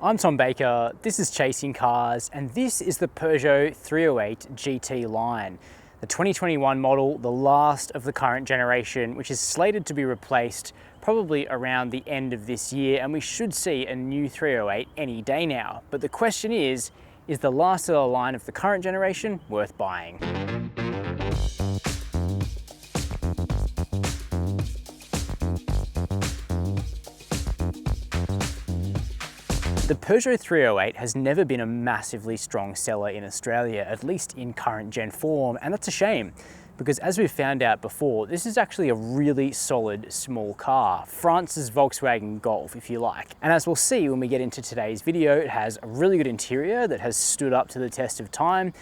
I'm Tom Baker, this is Chasing Cars, and this is the Peugeot 308 GT line. The 2021 model, the last of the current generation, which is slated to be replaced probably around the end of this year, and we should see a new 308 any day now. But the question is the last of the line of the current generation worth buying? The Peugeot 308 has never been a massively strong seller in Australia, at least in current gen form, and that's a shame because as we've found out before, this is actually a really solid small car, France's Volkswagen Golf if you like. And as we'll see when we get into today's video, it has a really good interior that has stood up to the test of time.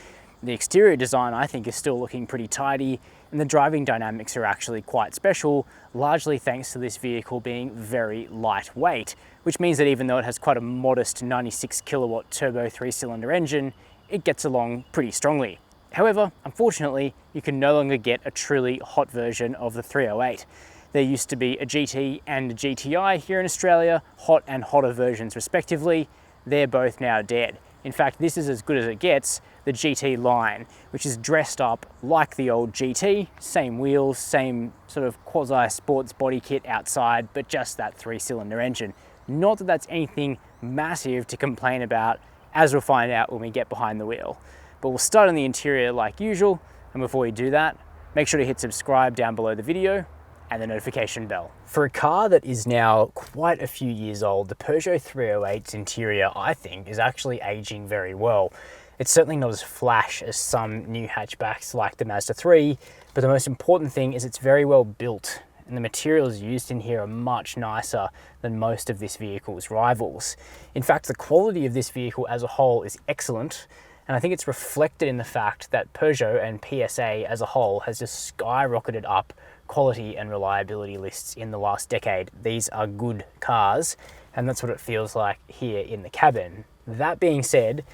The exterior design I think is still looking pretty tidy, and the driving dynamics are actually quite special, largely thanks to this vehicle being very lightweight, which means that even though it has quite a modest 96 kilowatt turbo 3-cylinder engine, it gets along pretty strongly. However, unfortunately, you can no longer get a truly hot version of the 308. There used to be a GT and a GTI here in Australia, hot and hotter versions respectively. They're both now dead. In fact, this is as good as it gets, the GT line, which is dressed up like the old GT, same wheels, same sort of quasi-sports body kit outside, but just that 3-cylinder engine. Not that that's anything massive to complain about, as we'll find out when we get behind the wheel. But we'll start on the interior like usual, and before we do that, make sure to hit subscribe down below the video and the notification bell. For a car that is now quite a few years old, the Peugeot 308's interior, I think, is actually aging very well. It's certainly not as flash as some new hatchbacks like the Mazda 3, but the most important thing is it's very well built, and the materials used in here are much nicer than most of this vehicle's rivals. In fact, the quality of this vehicle as a whole is excellent, and I think it's reflected in the fact that Peugeot and PSA as a whole has just skyrocketed up quality and reliability lists in the last decade. These are good cars, and that's what it feels like here in the cabin. That being said,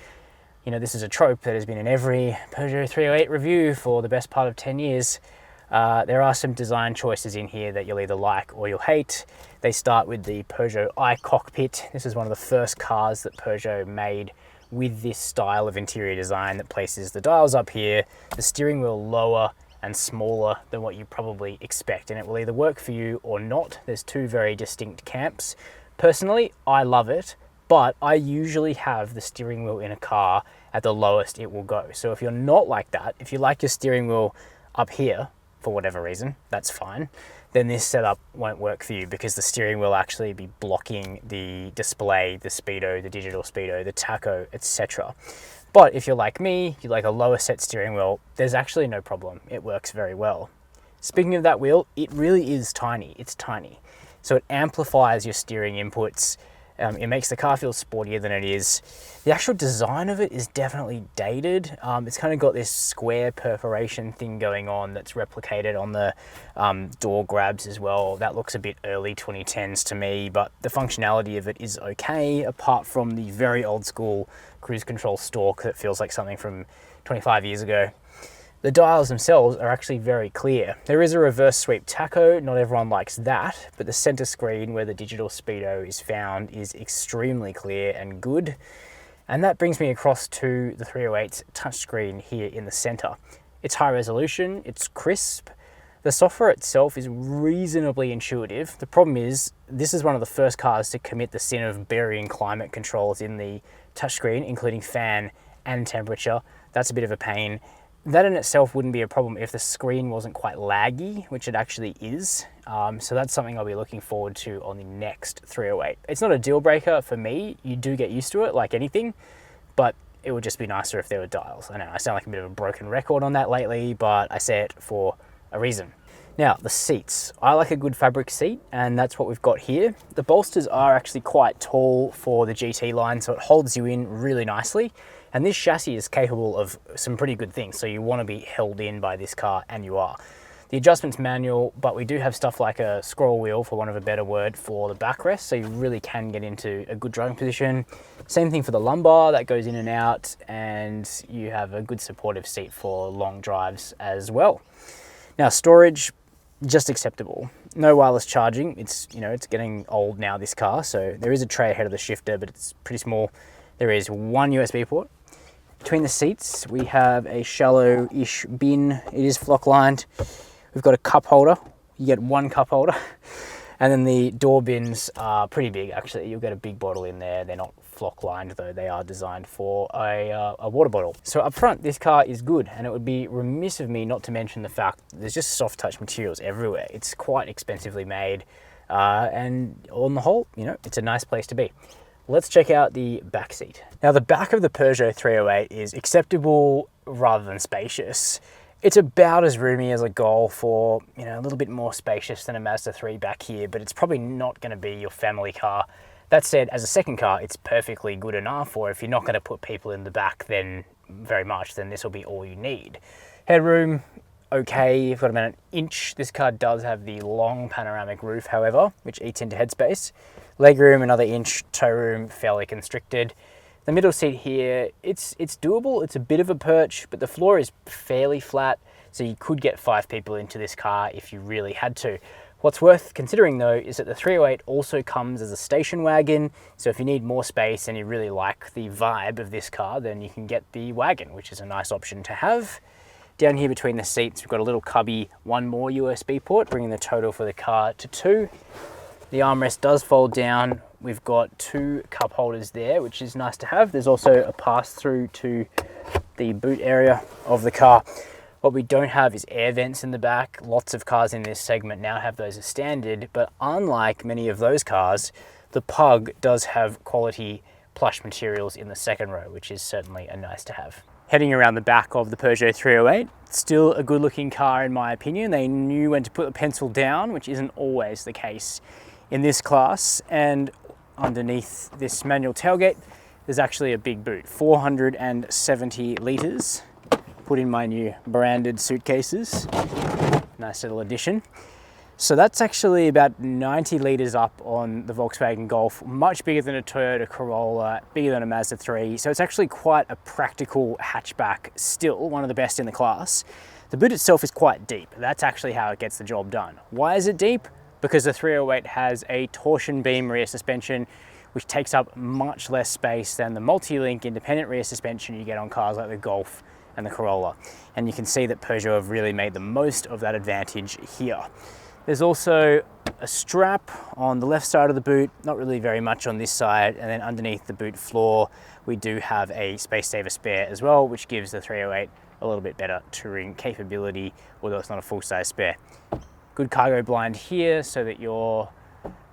you know, this is a trope that has been in every Peugeot 308 review for the best part of 10 years. There are some design choices in here that you'll either like or you'll hate. They start with the Peugeot iCockpit. This is one of the first cars that Peugeot made with this style of interior design that places the dials up here, the steering wheel lower and smaller than what you probably expect, and it will either work for you or not. There's two very distinct camps. Personally, I love it, but I usually have the steering wheel in a car at the lowest it will go. So if you're not like that, if you like your steering wheel up here for whatever reason, that's fine, then this setup won't work for you because the steering will actually be blocking the display, the speedo, the digital speedo, the tacho, etc. But if you're like me, you like a lower set steering wheel, there's actually no problem. It works very well. Speaking of that wheel, it really is tiny. It's tiny. So it amplifies your steering inputs. It makes the car feel sportier than it is. The actual design of it is definitely dated. It's kind of got this square perforation thing going on that's replicated on the door grabs as well. That looks a bit early 2010s to me, but the functionality of it is okay, apart from the very old school cruise control stalk that feels like something from 25 years ago. The dials themselves are actually very clear. There is a reverse sweep tacho, not everyone likes that, but the center screen where the digital speedo is found is extremely clear and good. And that brings me across to the 308's touchscreen here in the center. It's high resolution, it's crisp. The software itself is reasonably intuitive. The problem is, this is one of the first cars to commit the sin of burying climate controls in the touchscreen, including fan and temperature. That's a bit of a pain. That in itself wouldn't be a problem if the screen wasn't quite laggy, which it actually is. So that's something I'll be looking forward to on the next 308. It's not a deal breaker for me. You do get used to it like anything, but it would just be nicer if there were dials. I know I sound like a bit of a broken record on that lately, but I say it for a reason. Now, the seats. I like a good fabric seat, and that's what we've got here. The bolsters are actually quite tall for the GT line, so it holds you in really nicely. And this chassis is capable of some pretty good things, so you want to be held in by this car, and you are. The adjustment's manual, but we do have stuff like a scroll wheel, for want of a better word, for the backrest, so you really can get into a good driving position. Same thing for the lumbar, that goes in and out, and you have a good supportive seat for long drives as well. Now, storage, just acceptable. No wireless charging. It's, you know, it's getting old now, this car, so there is a tray ahead of the shifter, but it's pretty small. There is one USB port. Between the seats, we have a shallow-ish bin. It is flock lined. We've got a cup holder. You get one cup holder. And then the door bins are pretty big, actually. You'll get a big bottle in there. They're not flock lined, though. They are designed for a water bottle. So up front, this car is good, and it would be remiss of me not to mention the fact that there's just soft touch materials everywhere. It's quite expensively made, and on the whole, you know, it's a nice place to be. Let's check out the back seat. Now, the back of the Peugeot 308 is acceptable rather than spacious. It's about as roomy as a Golf, or, you know, a little bit more spacious than a Mazda 3 back here, but it's probably not going to be your family car. That said, as a second car, it's perfectly good enough, or if you're not going to put people in the back then very much, then this will be all you need. Headroom, okay, you've got about an inch. This car does have the long panoramic roof, however, which eats into headspace. Legroom, another inch. Tow room, fairly constricted. The middle seat here, it's doable. It's a bit of a perch, but the floor is fairly flat, so you could get 5 people into this car if you really had to. What's worth considering, though, is that the 308 also comes as a station wagon, so if you need more space and you really like the vibe of this car, then you can get the wagon, which is a nice option to have. Down here between the seats, we've got a little cubby, one more USB port, bringing the total for the car to 2. The armrest does fold down. We've got 2 cup holders there, which is nice to have. There's also a pass-through to the boot area of the car. What we don't have is air vents in the back. Lots of cars in this segment now have those as standard, but unlike many of those cars, the Pug does have quality plush materials in the second row, which is certainly a nice to have. Heading around the back of the Peugeot 308, still a good looking car in my opinion. They knew when to put the pencil down, which isn't always the case in this class. And underneath this manual tailgate, there's actually a big boot, 470 litres. Put in my new branded suitcases. Nice little addition. So that's actually about 90 litres up on the Volkswagen Golf, much bigger than a Toyota Corolla, bigger than a Mazda 3. So it's actually quite a practical hatchback, still one of the best in the class. The boot itself is quite deep. That's actually how it gets the job done. Why is it deep? Because the 308 has a torsion beam rear suspension, which takes up much less space than the multi-link independent rear suspension you get on cars like the Golf and the Corolla. And you can see that Peugeot have really made the most of that advantage here. There's also a strap on the left side of the boot, not really very much on this side, and then underneath the boot floor, we do have a space saver spare as well, which gives the 308 a little bit better touring capability, although it's not a full-size spare. Good cargo blind here so that your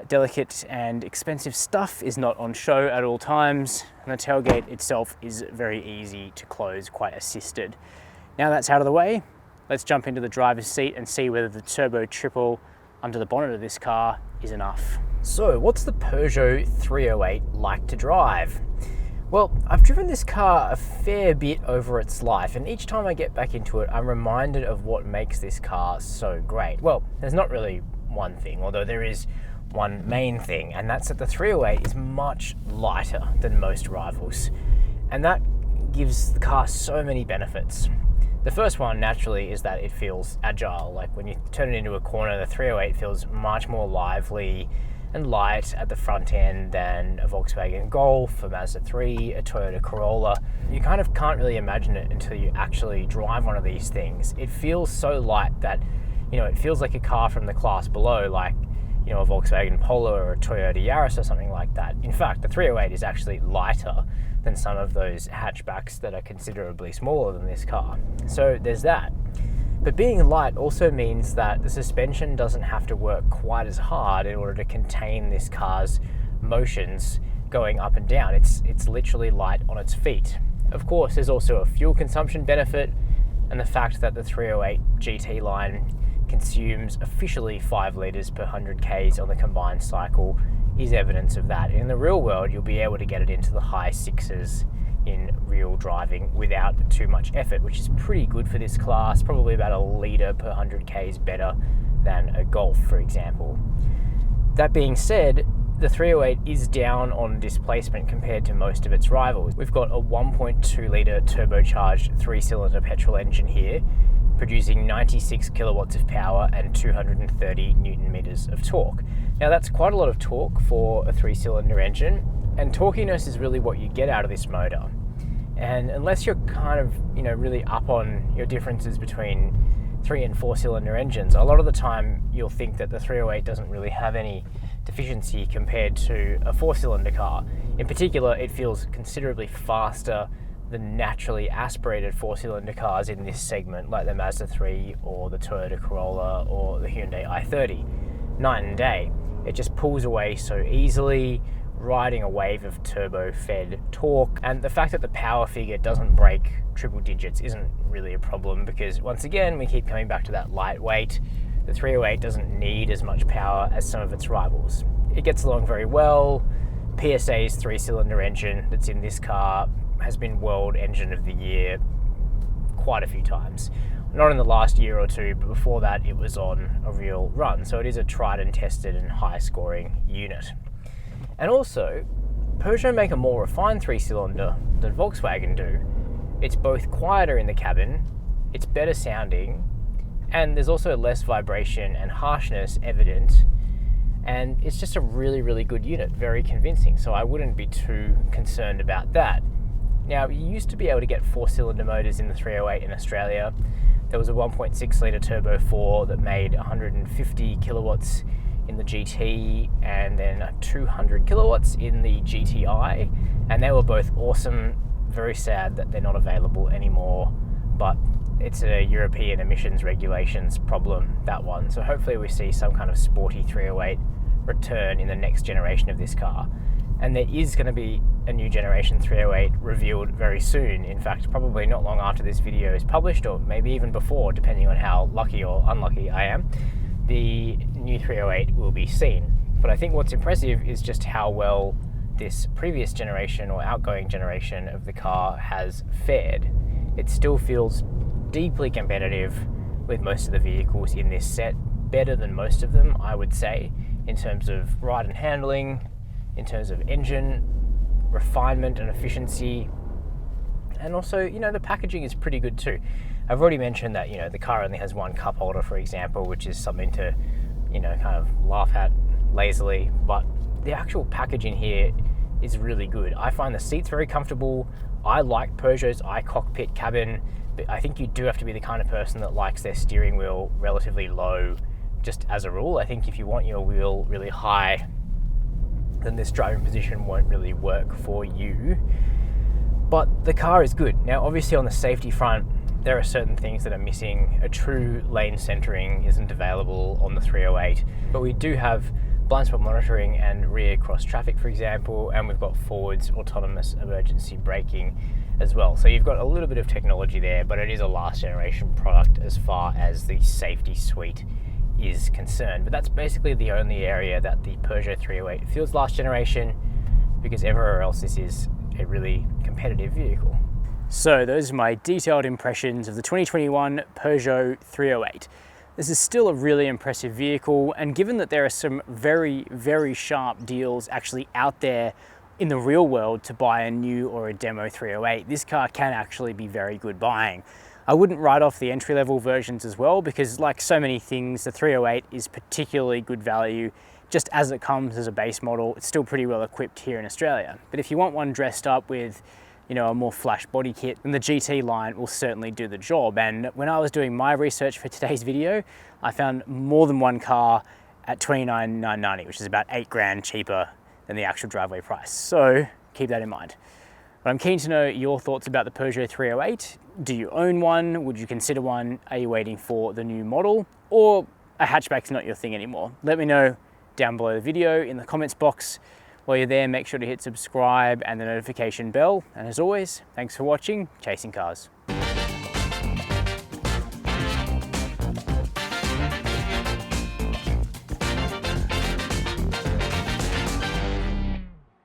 delicate and expensive stuff is not on show at all times. And the tailgate itself is very easy to close, quite assisted. Now that's out of the way, let's jump into the driver's seat and see whether the turbo triple under the bonnet of this car is enough. So what's the Peugeot 308 like to drive? Well, I've driven this car a fair bit over its life, and each time I get back into it, I'm reminded of what makes this car so great. Well, there's not really one thing, although there is one main thing, and that's that the 308 is much lighter than most rivals. And that gives the car so many benefits. The first one, naturally, is that it feels agile. Like when you turn it into a corner, the 308 feels much more lively and light at the front end than a Volkswagen Golf, a Mazda 3, a Toyota Corolla. You kind of can't really imagine it until you actually drive one of these things. It feels so light that, you know, it feels like a car from the class below, like, you know, a Volkswagen Polo or a Toyota Yaris or something like that. In fact, the 308 is actually lighter than some of those hatchbacks that are considerably smaller than this car. So there's that. But being light also means that the suspension doesn't have to work quite as hard in order to contain this car's motions going up and down. It's literally light on its feet. Of course, there's also a fuel consumption benefit, and the fact that the 308 GT line consumes officially 5 litres per 100 Ks on the combined cycle is evidence of that. In the real world, you'll be able to get it into the high 6s in real driving without too much effort, which is pretty good for this class, probably about a litre per 100 Ks better than a Golf, for example. That being said, the 308 is down on displacement compared to most of its rivals. We've got a 1.2 litre turbocharged 3-cylinder petrol engine here, producing 96 kilowatts of power and 230 newton meters of torque. Now that's quite a lot of torque for a 3-cylinder engine, and torquiness is really what you get out of this motor. And unless you're kind of, really up on your differences between 3 and 4-cylinder engines, a lot of the time you'll think that the 308 doesn't really have any deficiency compared to a 4-cylinder car. In particular, it feels considerably faster than naturally aspirated 4-cylinder cars in this segment, like the Mazda 3 or the Toyota Corolla or the Hyundai i30. Night and day. It just pulls away so easily, riding a wave of turbo-fed torque, and the fact that the power figure doesn't break triple digits isn't really a problem, because once again we keep coming back to that lightweight. The 308 doesn't need as much power as some of its rivals. It gets along very well. PSA's 3-cylinder engine that's in this car has been World Engine of the Year quite a few times. Not in the last year or two, but before that it was on a real run. So it is a tried and tested and high scoring unit. And also, Peugeot make a more refined 3-cylinder than Volkswagen do. It's both quieter in the cabin, it's better sounding, and there's also less vibration and harshness evident, and it's just a really, really good unit, very convincing, so I wouldn't be too concerned about that. Now, you used to be able to get 4-cylinder motors in the 308 in Australia. There was a 1.6 litre turbo 4 that made 150 kilowatts in the GT, and then 200 kilowatts in the GTI, and they were both awesome. Very sad that they're not available anymore, but it's a European emissions regulations problem, that one. So hopefully we see some kind of sporty 308 return in the next generation of this car. And there is going to be a new generation 308 revealed very soon. In fact, probably not long after this video is published, or maybe even before, depending on how lucky or unlucky I am, the new 308 will be seen. But I think what's impressive is just how well this previous generation or outgoing generation of the car has fared. It still feels deeply competitive with most of the vehicles in this set, better than most of them, I would say, in terms of ride and handling, in terms of engine refinement and efficiency, and also, the packaging is pretty good too. I've already mentioned that, the car only has one cup holder, for example, which is something to, kind of laugh at lazily, but the actual packaging here is really good. I find the seats very comfortable. I like Peugeot's iCockpit cabin, but I think you do have to be the kind of person that likes their steering wheel relatively low, just as a rule. I think if you want your wheel really high, then this driving position won't really work for you. But the car is good. Now, obviously on the safety front, there are certain things that are missing. A true lane centering isn't available on the 308, but we do have blind spot monitoring and rear cross traffic, for example, and we've got forwards autonomous emergency braking as well. So you've got a little bit of technology there, but it is a last generation product as far as the safety suite is concerned. But that's basically the only area that the Peugeot 308 feels last generation, because everywhere else this is a really competitive vehicle. So those are my detailed impressions of the 2021 Peugeot 308. This is still a really impressive vehicle, and given that there are some very, very sharp deals actually out there in the real world to buy a new or a demo 308, this car can actually be very good buying. I wouldn't write off the entry-level versions as well, because like so many things, the 308 is particularly good value just as it comes as a base model. It's still pretty well equipped here in Australia. But if you want one dressed up with a more flash body kit, then the GT line will certainly do the job. And when I was doing my research for today's video, I found more than one car at $29,990, which is about $8,000 cheaper than the actual driveway price. So keep that in mind. But I'm keen to know your thoughts about the Peugeot 308. Do you own one? Would you consider one? Are you waiting for the new model? Or a hatchback's not your thing anymore? Let me know down below the video in the comments box. While you're there, make sure to hit subscribe and the notification bell. And as always, thanks for watching Chasing Cars.